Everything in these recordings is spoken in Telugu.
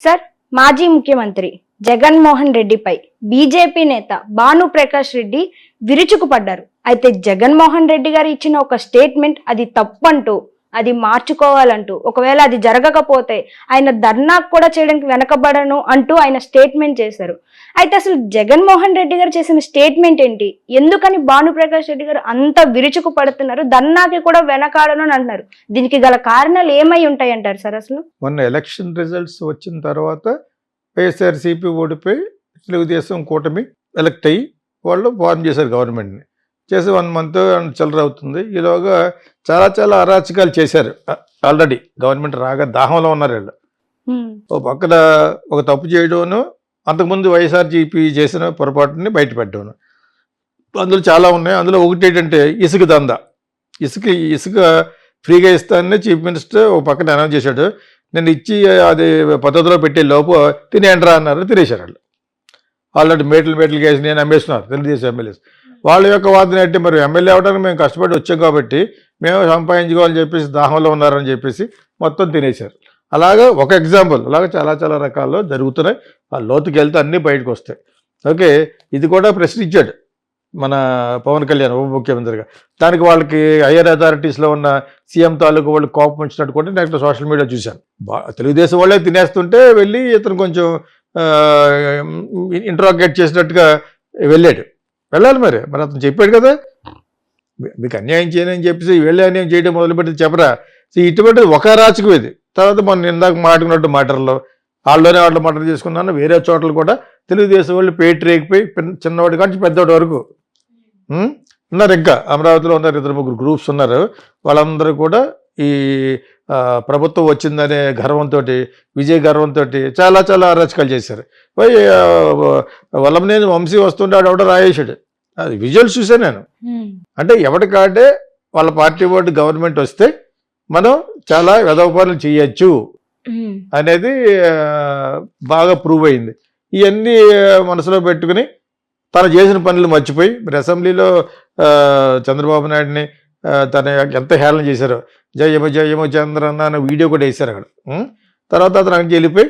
సార్, మాజీ ముఖ్యమంత్రి జగన్మోహన్ రెడ్డిపై బీజేపీ నేత భానుప్రకాష్ రెడ్డి విరుచుకుపడ్డారు. అయితే జగన్మోహన్ రెడ్డి గారు ఇచ్చిన ఒక స్టేట్మెంట్ అది తప్పంటూ, అది మార్చుకోవాలంటూ, ఒకవేళ అది జరగకపోతే ఆయన ధర్నాకు కూడా చేయడానికి వెనకబడను అంటూ ఆయన స్టేట్మెంట్ చేశారు. అయితే అసలు జగన్మోహన్ రెడ్డి గారు చేసిన స్టేట్మెంట్ ఏంటి? ఎందుకని భానుప్రకాష్ రెడ్డి గారు అంత విరుచుకు పడుతున్నారు? ధర్నాకి కూడా వెనకాడను అని అంటున్నారు. దీనికి గల కారణాలు ఏమై ఉంటాయి అంటారు సార్? అసలు మొన్న ఎలక్షన్ రిజల్ట్స్ వచ్చిన తర్వాత వైఎస్ఆర్సీపీ ఓడిపోయి తెలుగుదేశం కూటమి ఎలక్ట్ అయ్యి వాళ్ళు ఫార్మ్ చేశారు గవర్నమెంట్ని. చేసి 1 month చిల్లర అవుతుంది. ఈలోగా చాలా అరాచకాలు చేశారు. ఆల్రెడీ గవర్నమెంట్ రాగా దాహంలో ఉన్నారు వీళ్ళు. ఓ పక్కన ఒక తప్పు చేయడం, అంతకుముందు వైఎస్ఆర్సీపీ చేసిన పొరపాటుని బయటపెట్టడం, అందులో చాలా ఉన్నాయి. అందులో ఒకటి ఏంటంటే ఇసుక దందా. ఇసుక ఫ్రీగా ఇస్తానని చీఫ్ మినిస్టర్ ఒక పక్కన అనౌన్స్ చేశాడు. నేను ఇచ్చి అది పద్ధతిలో పెట్టే లోపు తినేండ్రా అన్నారు, తినేశారు వాళ్ళు. ఆల్రెడీ మేటలు వేసి నేను అమ్మేస్తున్నారు తెలుగుదేశం ఎమ్మెల్యేస్. వాళ్ళ యొక్క వాదన అంటే మరి ఎమ్మెల్యే అవడానికి మేము కష్టపడి వచ్చాం కాబట్టి మేము సంపాదించుకోవాలని చెప్పేసి దాహంలో ఉన్నారని చెప్పేసి మొత్తం తినేశారు. అలాగా ఒక ఎగ్జాంపుల్. అలాగే చాలా రకాల్లో జరుగుతున్నాయి. ఆ లోతుకి వెళ్తే అన్నీ బయటకు వస్తాయి. ఓకే, ఇది కూడా ప్రశ్నించాడు మన పవన్ కళ్యాణ్ ఉప ముఖ్యమంత్రిగా. దానికి వాళ్ళకి హైయర్ అథారిటీస్లో ఉన్న సీఎం తాలూకు వాళ్ళు కోపం వచ్చినట్టు కూడా నేను సోషల్ మీడియా చూశాను. తెలుగుదేశం వాళ్ళే తినేస్తుంటే వెళ్ళి ఇతను కొంచెం ఇంట్రాగేట్ చేసినట్టుగా వెళ్ళాలి. మరి అతను చెప్పాడు కదా, మీకు అన్యాయం చేయనని చెప్పేసి వెళ్ళి అన్యాయం చేయడం మొదలుపెట్టి చెప్పరా. ఇటువంటి ఒక రాచకం ఇది. తర్వాత మనం ఇందాక మాట్లాడినట్టు మాటల్లో వాళ్ళలోనే మటర్ చేసుకున్నాను. వేరే చోట్ల కూడా తెలుగుదేశం వాళ్ళు పేట రేగిపోయి చిన్నవాడి కానీ పెద్దవాడి వరకు ఉన్నారు. ఇంకా అమరావతిలో ఉన్నారు 2-3 గ్రూప్స్ ఉన్నారు. వాళ్ళందరూ కూడా ఈ ప్రభుత్వం వచ్చిందనే గర్వంతో, విజయ గర్వంతో చాలా అరాచకాలు చేశారు. వల్లభనేని వంశీ వస్తుంటే ఆడవడ రాయేశాడు. అది విజువల్స్ చూసాను నేను. అంటే ఎవరికాడే వాళ్ళ పార్టీ ఓటు గవర్నమెంట్ వస్తే మనం చాలా వెధవపాలన చేయొచ్చు అనేది బాగా ప్రూవ్ అయింది. ఇవన్నీ మనసులో పెట్టుకుని తను చేసిన పనులు మర్చిపోయి మరి అసెంబ్లీలో చంద్రబాబు నాయుడిని తన ఎంత హేళన చేశారో, జయమ చంద్రన్న అన్న వీడియో కూడా వేశారు అక్కడ. తర్వాత అతను అక్కడికి వెళ్ళిపోయి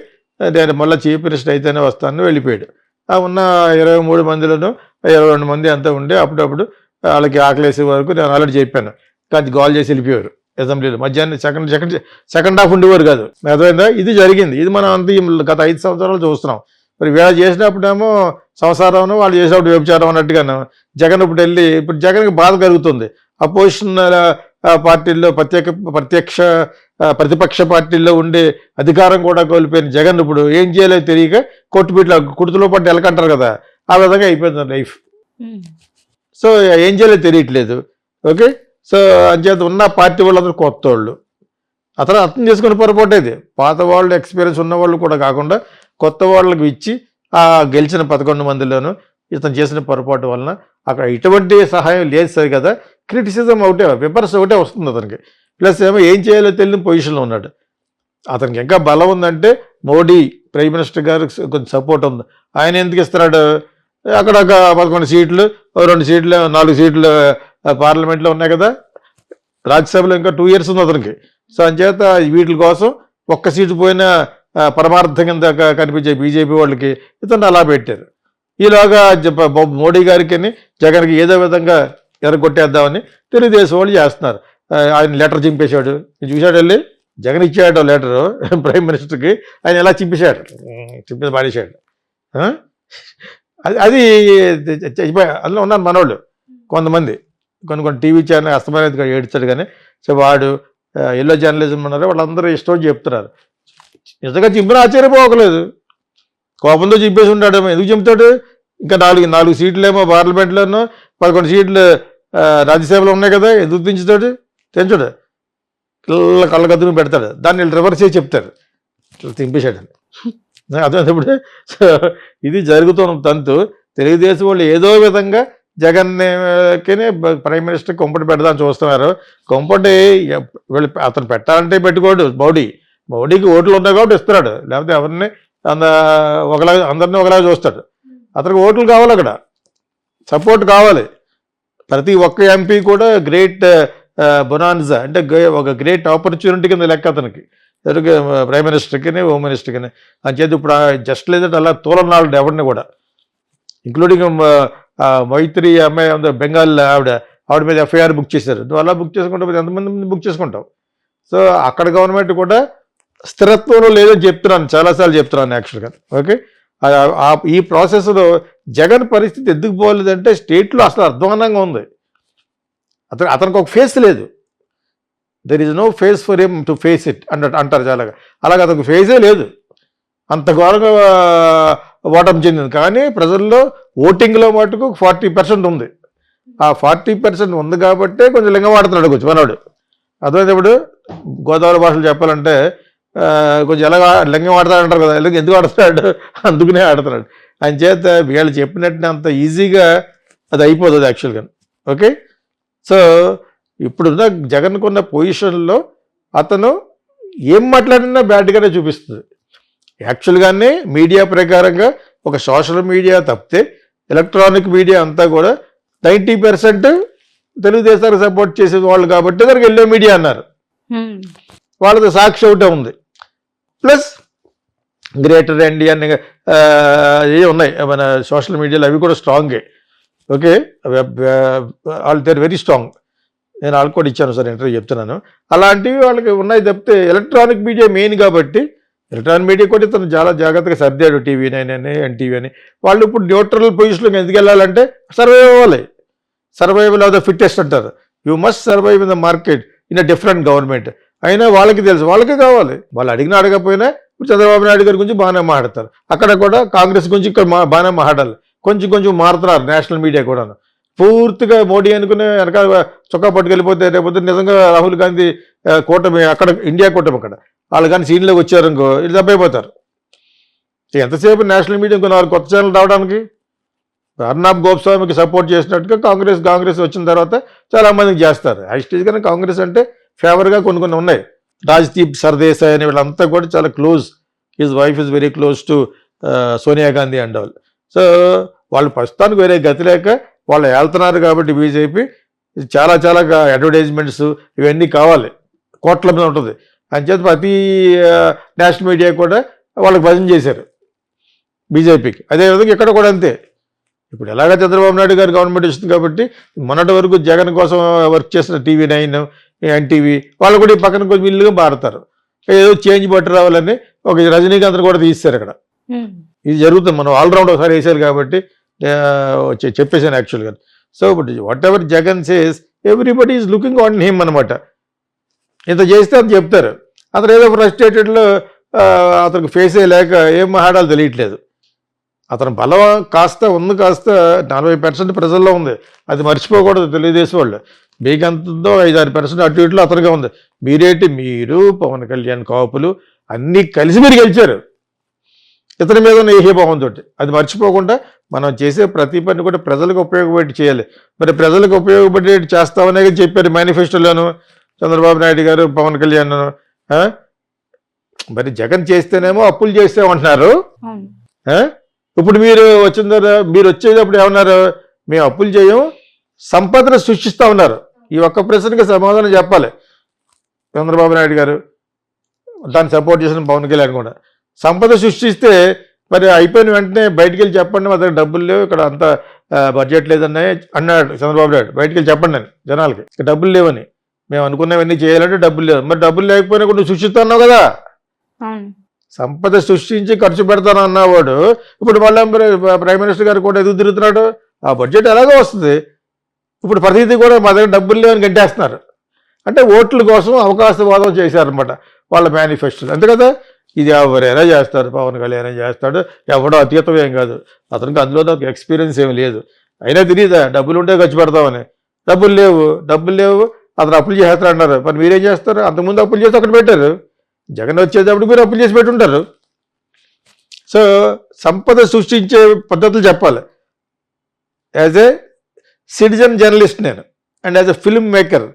నేను మళ్ళీ చీఫ్ మినిస్టర్ అయితేనే వస్తానని వెళ్ళిపోయాడు. ఆ ఉన్న 23 మందిలోనూ 22 మంది అంతా ఉండే అప్పుడప్పుడు వాళ్ళకి ఆకలేసే వరకు నేను ఆల్రెడీ చెప్పాను. కానీ గోల్ చేసి వెళ్ళిపోయారు అసెంబ్లీలో. మధ్యాహ్నం సెకండ్ హాఫ్ ఉండేవారు కాదు. అర్థమైందా? ఇది జరిగింది. ఇది మనం అంత గత 5 సంవత్సరాలు చూస్తున్నాం. మరి వీళ్ళు చేసినప్పుడేమో సంసారం, వాళ్ళు చేసినప్పుడు వ్యభిచారం అన్నట్టుగాను జగన్ ఇప్పుడు జగన్కి బాధ కలుగుతుంది. అపోజిషన్ పార్టీల్లో ప్రతిపక్ష పార్టీల్లో ఉండే అధికారం కూడా కోల్పోయిన జగన్ ఇప్పుడు ఏం చేయాలో తెలియక కుర్తులో పట్టి ఎలకంటారు కదా, ఆ విధంగా అయిపోయింది లైఫ్. సో ఏం చేయాలో తెలియట్లేదు. ఓకే, సో అంచేత ఉన్న పార్టీ వాళ్ళందరూ కొత్త వాళ్ళు. అతను అర్థం చేసుకునే పొరపాటు ఇది. పాత వాళ్ళు ఎక్స్పీరియన్స్ ఉన్న వాళ్ళు కూడా కాకుండా కొత్త వాళ్ళకి ఇచ్చి ఆ గెలిచిన 11 మందిలోనూ ఇతను చేసిన పొరపాటు వలన అక్కడ ఎటువంటి సహాయం లేదు. సరి కదా, క్రిటిసిజం ఒకటే, విమర్శ ఒకటే వస్తుంది అతనికి. ప్లస్ ఏం చేయాలో తెలియని పొజిషన్లో ఉన్నాడు. అతనికి ఇంకా బలం ఉందంటే మోడీ ప్రైమ్ మినిస్టర్ గారు కొంచెం సపోర్ట్ ఉంది. ఆయన ఎందుకు ఇస్తున్నాడు? అక్కడ ఒక 11 సీట్లు, 2 సీట్లు, 4 సీట్లు పార్లమెంట్లో ఉన్నాయి కదా, రాజ్యసభలో ఇంకా 2 years ఉంది అతనికి. సో అంచేత వీటి కోసం ఒక్క సీటు పోయిన పరమార్థం కింద కనిపించే బీజేపీ వాళ్ళకి ఇతను అలా పెట్టారు. ఈలోగా మోడీ గారికి జగన్కి ఏదో విధంగా ఎరగొట్టేద్దామని తెలుగుదేశం వాళ్ళు చేస్తున్నారు. ఆయన లెటర్ చింపేశాడు. చూశాడు, వెళ్ళి జగన్ ఇచ్చాడు లెటరు ప్రైమ్ మినిస్టర్కి, ఆయన ఎలా చింపేశాడు, చింపేసి మారేశాడు. అది అందులో ఉన్నారు మనోళ్ళు కొంతమంది, కొన్ని టీవీ ఛానల్ అస్తమానంగా ఏడ్చాడు. కానీ సో వాడు ఎల్లో జర్నలిజం ఉన్నారు, వాళ్ళందరూ ఇష్టం చెప్తున్నారు. నిజంగా చింపిన ఆశ్చర్యపోకలేదు. కోపంతో చింపేసి ఉంటాడు. ఎందుకు చింపుతాడు? ఇంకా 4 సీట్లేమో పార్లమెంట్లోనూ 11 సీట్లు రాజ్యసభలో ఉన్నాయి కదా, ఎందుకు తెంచుతాడు? కళ్ళ గదును పెడతాడు. దాన్ని రివర్స్ చేసి చెప్తారు తింపేశాడని. అదేప్పుడు సో ఇది జరుగుతున్న తంతు. తెలుగుదేశం వాళ్ళు ఏదో విధంగా జగన్కి ప్రైమ్ మినిస్టర్ కొంపటి పెడదామని చూస్తున్నారు. కొంపటి అతను పెట్టాలంటే పెట్టుకోడు. మోడీకి ఓట్లు ఉన్నాయి కాబట్టి ఇస్తున్నాడు, లేకపోతే ఎవరిని అందరినీ ఒకలాగా చూస్తాడు. అతనికి ఓట్లు కావాలి, అక్కడ సపోర్ట్ కావాలి. ప్రతి ఒక్క ఎంపీ కూడా గ్రేట్ బొనాన్జా అంటే ఒక గ్రేట్ ఆపర్చునిటీ కింద లెక్క అతనికి. ఎవరికి ప్రైమ్ మినిస్టర్కి హోమ్ మినిస్టర్కి అని చేతి ఇప్పుడు జస్ట్ లేదంటే అలా తోలనాడు ఎవరిని కూడా, ఇంక్లూడింగ్ మైత్రి అమ్మాయి బెంగాల్ ఆవిడ మీద ఎఫ్ఐఆర్ బుక్ చేశారు. నువ్వు అలా బుక్ చేసుకుంటావు, ఎంతమంది బుక్ చేసుకుంటావు? సో అక్కడ గవర్నమెంట్ కూడా స్థిరత్వంలో లేదని చెప్తున్నాను, చాలాసార్లు చెప్తున్నాను యాక్చువల్గా. ఓకే, ఈ ప్రాసెస్లో జగన్ పరిస్థితి ఎందుకు పోలేదంటే స్టేట్లో అసలు అధ్వానంగా ఉంది. అతనికి ఒక ఫేస్ లేదు. There is no face for him to face it అంటారు చాలాగా. అలాగే అతనికి ఫేసే లేదు, అంత ఘోరంగా ఓటమి చెందింది. కానీ ప్రజల్లో ఓటింగ్లో మటుకు 40% ఉంది. ఆ 40% ఉంది కాబట్టే కొంచెం లింగం ఆడుతున్నాడు కొంచెం మనవాడు. అర్థమైతే ఇప్పుడు గోదావరి భాషలు చెప్పాలంటే కొంచెం ఎలా లింగం ఆడతాడంటారు కదా, ఎందుకు ఆడుతున్నాడు, అందుకునే ఆడుతున్నాడు. ఆయన చేత వీళ్ళు చెప్పినట్టు అంత ఈజీగా అది అయిపోతుంది యాక్చువల్గా. ఓకే, సో ఇప్పుడున్న జగన్కున్న పొజిషన్లో అతను ఏం మాట్లాడినా బ్యాడ్గానే చూపిస్తుంది. యాక్చువల్గానే మీడియా ప్రకారంగా ఒక సోషల్ మీడియా తప్పితే ఎలక్ట్రానిక్ మీడియా అంతా కూడా 90% తెలుగుదేశానికి సపోర్ట్ చేసే వాళ్ళు కాబట్టి దానికి ఎల్లో మీడియా అన్నారు. వాళ్ళది సాక్షి ఒకటే ఉంది, ప్లస్ గ్రేటర్ ఇండియన్ ఏ ఉన్నాయి మన సోషల్ మీడియాలో, అవి కూడా స్ట్రాంగే. ఓకే, వాళ్ళు దేర్ వెరీ స్ట్రాంగ్. నేను వాళ్ళకి కూడా ఇచ్చాను సార్, ఇంటర్వ్యూ చెప్తున్నాను. అలాంటివి వాళ్ళకి ఉన్నాయి తప్పితే ఎలక్ట్రానిక్ మీడియా మెయిన్ కాబట్టి ఎలక్ట్రానిక్ మీడియా కూడా ఇతను చాలా జాగ్రత్తగా సర్దాడు. TV9 అని, NTV అని. వాళ్ళు ఇప్పుడు న్యూట్రల్ పొజిషన్లోకి ఎందుకు వెళ్ళాలంటే సర్వైవ్ అవ్వాలి. సర్వైవల్ ఆఫ్ ద ఫిట్టెస్ట్ అంటారు. You must survive in the market in a different government. అయినా వాళ్ళకి తెలుసు, వాళ్ళకే కావాలి. వాళ్ళు అడిగినా అడగకపోయినా ఇప్పుడు చంద్రబాబు నాయుడు గారి గురించి బాగానే మాట్లాడతారు. అక్కడ కూడా కాంగ్రెస్ గురించి ఇక్కడ బాగానే మాట్లాడాలి. కొంచెం మారుతున్నారు నేషనల్ మీడియా కూడా. పూర్తిగా మోడీ అనుకునే వెనకాల చొక్కా పట్టుకెళ్ళిపోతే రేపొద్దు నిజంగా రాహుల్ గాంధీ కూటమి అక్కడ ఇండియా కూటమి అక్కడ వాళ్ళు కానీ సీన్లోకి వచ్చారనుకో ఇది తప్పైపోతారు. ఎంతసేపు నేషనల్ మీడియా కొన్నారు కొత్త ఛానల్ రావడానికి. అర్నాబ్ గోస్వామికి సపోర్ట్ చేసినట్టుగా కాంగ్రెస్ వచ్చిన తర్వాత చాలామందికి చేస్తారు. యాక్చువల్గా కాంగ్రెస్ అంటే ఫేవర్గా కొన్ని ఉన్నాయి. రాజ్దీప్ సర్దేశాయ్ అని వీళ్ళంతా కూడా చాలా close. His wife is very close to Sonia Gandhi and all. So వాళ్ళు ప్రస్తుతానికి వేరే గతి లేక వాళ్ళు వెళ్తున్నారు కాబట్టి బీజేపీ చాలా అడ్వర్టైజ్మెంట్స్ ఇవన్నీ కావాలి, కోట్ల మీద ఉంటుంది. అని చేత ప్రతి నేషనల్ మీడియా కూడా వాళ్ళకి భజన చేశారు బీజేపీకి. అదేవిధంగా ఇక్కడ కూడా అంతే. ఇప్పుడు ఎలాగ చంద్రబాబు నాయుడు గారు గవర్నమెంట్ ఇస్తుంది కాబట్టి మొన్నటి వరకు జగన్ కోసం వర్క్ చేసిన TV9, NTV వాళ్ళు కూడా ఈ పక్కన కొంచెం ఇల్లుగా మారుతారు. ఏదో చేంజ్ పట్టు రావాలని ఒక రజనీకాంత్ కూడా తీస్తారు ఇక్కడ. ఇది జరుగుతుంది. మనం ఆల్రౌండ్ ఒకసారి వేసారు కాబట్టి చెప్పేసాను యాక్చువల్గా. సో ఇప్పుడు what ever Jagan says everybody is looking on him అనమాట. ఇంత చేస్తే అని చెప్తారు. అతను ఏదో ఫ్రస్ట్రేటెడ్లో అతనికి ఫేసే లేక ఏం మాట్లాడాలో తెలియట్లేదు. అతను బలం కాస్త 40% ప్రజల్లో ఉంది. అది మర్చిపోకూడదు తెలుగుదేశం వాళ్ళు. మీకెంతో 5-6% అటు ఇటులో అతనిగా ఉంది. మీరు పవన్ కళ్యాణ్ కాపులు అన్నీ కలిసి మీరు గెలిచారు ఇతని మీద ఉన్న ఏహీభావంతో. అది మర్చిపోకుండా మనం చేసే ప్రతి పని కూడా ప్రజలకు ఉపయోగపడి చేయాలి. మరి ప్రజలకు ఉపయోగపడేటి చేస్తామనే చెప్పారు మేనిఫెస్టోలోను చంద్రబాబు నాయుడు గారు, పవన్ కళ్యాణ్. మరి జగన్ చేస్తేనేమో అప్పులు చేస్తామంటున్నారు. ఇప్పుడు మీరు వచ్చేటప్పుడు ఏమన్నారు, మేము అప్పులు చేయం సంపదను సృష్టిస్తా ఉన్నారు. ఈ ఒక్క ప్రశ్నకి సమాధానం చెప్పాలి చంద్రబాబు నాయుడు గారు, దాన్ని సపోర్ట్ చేసిన పవన్ కళ్యాణ్ కూడా. సంపద సృష్టిస్తే మరి అయిపోయిన వెంటనే బయటికి వెళ్ళి చెప్పండి మా దగ్గర డబ్బులు లేవు, ఇక్కడ అంతా బడ్జెట్ లేదన్నాయి అన్నాడు చంద్రబాబు నాయుడు. బయటికి వెళ్ళి చెప్పండి నేను జనాలకి ఇక్కడ డబ్బులు లేవని, మేము అనుకున్నవన్నీ చేయాలంటే డబ్బులు లేవు. మరి డబ్బులు లేకపోయినా కూడా నువ్వు సృష్టిస్తున్నావు కదా. సంపద సృష్టించి ఖర్చు పెడతాను అన్నవాడు ఇప్పుడు మళ్ళీ ప్రైమ్ మినిస్టర్ గారు కూడా ఎదుగు తిరుగుతున్నాడు. ఆ బడ్జెట్ ఎలాగో వస్తుంది. ఇప్పుడు ప్రతిదీ కూడా మా దగ్గర డబ్బులు లేవని గంటేస్తున్నారు. అంటే ఓట్ల కోసం అవకాశవాదం చేశారనమాట వాళ్ళ మేనిఫెస్టోలు. అంతే కదా. ఇది ఎవరైనా చేస్తారు, పవన్ కళ్యాణ్ చేస్తాడు, ఎవడో అతీతం ఏం కాదు. అతనికి అందులో నాకు ఎక్స్పీరియన్స్ ఏమి లేదు. అయినా తెలియదా డబ్బులు ఉంటే ఖర్చు పెడతామని. డబ్బులు లేవు అతను అప్పులు చేస్తారు అన్నారు. మరి మీరేం చేస్తారు? అంతకుముందు అప్పులు చేసి అక్కడ పెట్టారు. జగన్ వచ్చేటప్పుడు మీరు అప్పులు చేసి పెట్టుంటారు. సో సంపద సృష్టించే పద్ధతులు చెప్పాలి. యాజ్ ఏ సిటిజన్ జర్నలిస్ట్ నేను and as a film maker,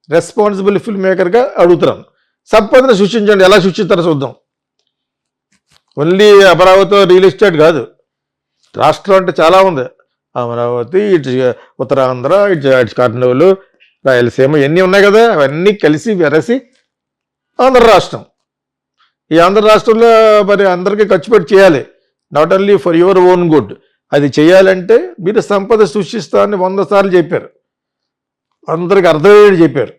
responsible film మేకర్గా అడుగుతున్నాను. సంపదను సృష్టించండి, ఎలా సృష్టిస్తారో చూద్దాం. ఓన్లీ అమరావతి రియల్ ఎస్టేట్ కాదు, రాష్ట్రం అంటే చాలా ఉంది. అమరావతి, ఇటు ఉత్తరాంధ్ర, ఇటు కర్నూలు, రాయలసీమ ఇవన్నీ ఉన్నాయి కదా. అవన్నీ కలిసి వెరసి ఆంధ్ర రాష్ట్రం. ఈ ఆంధ్ర రాష్ట్రంలో మరి అందరికీ ఖర్చు పెట్టి చేయాలి, not only for your own good. అది చేయాలంటే మీరు సంపద సృష్టిస్తామని 100 సార్లు చెప్పారు, అందరికి అర్థమయ్యేది చెప్పారు.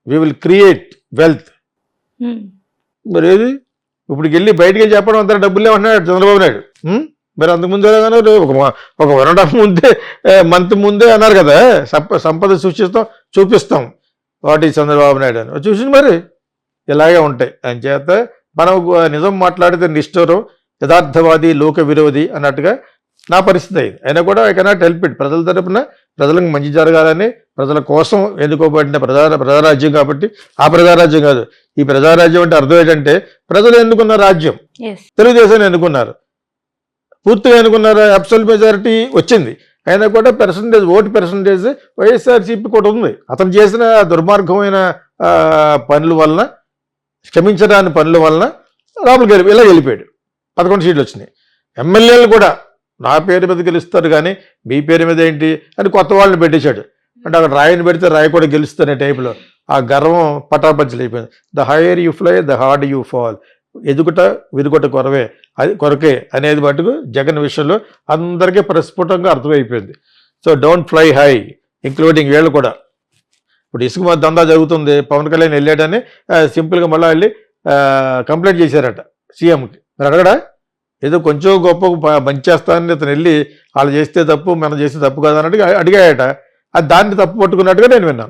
We will create wealth. మరి ఏది ఇప్పుడు వెళ్ళి బయటికి వెళ్ళి చెప్పడం అంత డబ్బులు ఏమన్నాడు చంద్రబాబు నాయుడు. మరి అంతకుముందు ఒక 1.5 ముందే మంత్ ముందే అన్నారు కదా, సంపద సృష్టిస్తాం చూపిస్తాం వాటి చంద్రబాబు నాయుడు అని. చూసింది మరి ఇలాగే ఉంటాయి. అని చేత మనం నిజం మాట్లాడితే నిష్ఠూరం, యథార్థవాది, లోక విరోధి అన్నట్టుగా నా పరిస్థితి అయింది. అయినా కూడా ఐ కెనాట్ హెల్ప్ ఇట్. ప్రజల తరపున ప్రజలకు మంచి జరగాలని, ప్రజల కోసం ఎన్నుకోబడిన ప్రజారాజ్యం కాబట్టి, ఆ ప్రజారాజ్యం కాదు, ఈ ప్రజారాజ్యం అంటే అర్థం ఏంటంటే ప్రజలు ఎన్నుకున్న రాజ్యం. తెలుగుదేశాన్ని ఎన్నుకున్నారు, పూర్తిగా ఎన్నుకున్నారు, అబ్సల్యూట్ మెజారిటీ వచ్చింది. అయినా కూడా ఓటు పర్సంటేజ్ వైఎస్ఆర్సీపీ కూడా ఉంది. అతను చేసిన దుర్మార్గమైన పనుల వలన, క్షమించడాని పనుల వలన లోపలికి ఇలా వెళ్ళిపోయాడు. 11 సీట్లు వచ్చినాయి. ఎమ్మెల్యేలు కూడా నా పేరు మీద గెలుస్తారు కానీ మీ పేరు మీద ఏంటి అని కొత్త వాళ్ళని పెట్టేశాడు. అంటే అక్కడ రాయిని పెడితే రాయి కూడా గెలుస్తానే టైపులో ఆ గర్వం పటాపంచలు అయిపోయింది. The higher you fly the hard you fall. ఎదుగుట విరుగుట కొరకే అనేది మటుకు జగన్ విషయంలో అందరికీ ప్రస్ఫుటంగా అర్థమైపోయింది. So don't fly high, including వీళ్ళు కూడా. ఇప్పుడు ఇసుక దందా జరుగుతుంది, పవన్ కళ్యాణ్ వెళ్ళాడని సింపుల్గా మళ్ళీ వెళ్ళి కంప్లైంట్ చేశారట సీఎంకి. మరి అడగడా ఏదో కొంచెం గొప్ప మంచి చేస్తానని అతను వెళ్ళి వాళ్ళు చేస్తే తప్పు, మనం చేస్తే తప్పు కదా అన్నట్టుగా అడిగాయట. అది దాన్ని తప్పు పట్టుకున్నట్టుగా నేను విన్నాను.